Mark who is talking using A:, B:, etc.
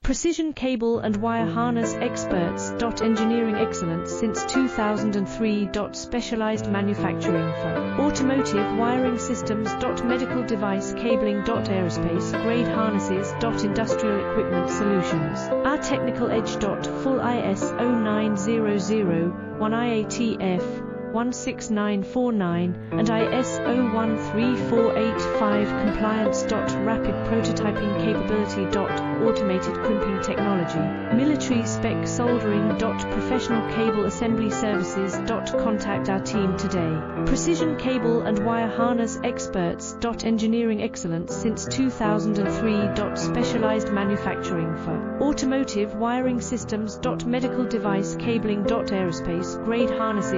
A: Precision cable and wire harness experts. Engineering excellence since 2003. Specialized manufacturing for automotive wiring systems. Medical device cabling. Aerospace grade harnesses. Industrial equipment solutions. Our technical edge. Full ISO 9001 IATF 16949 and ISO 13485 compliance. Rapid prototyping capability. Automated crimping technology. Military spec soldering. Professional cable assembly services. Contact our team today. Precision cable and wire harness experts. Engineering excellence since 2003. Specialized manufacturing for automotive wiring systems. Medical device cabling. Aerospace grade harnesses.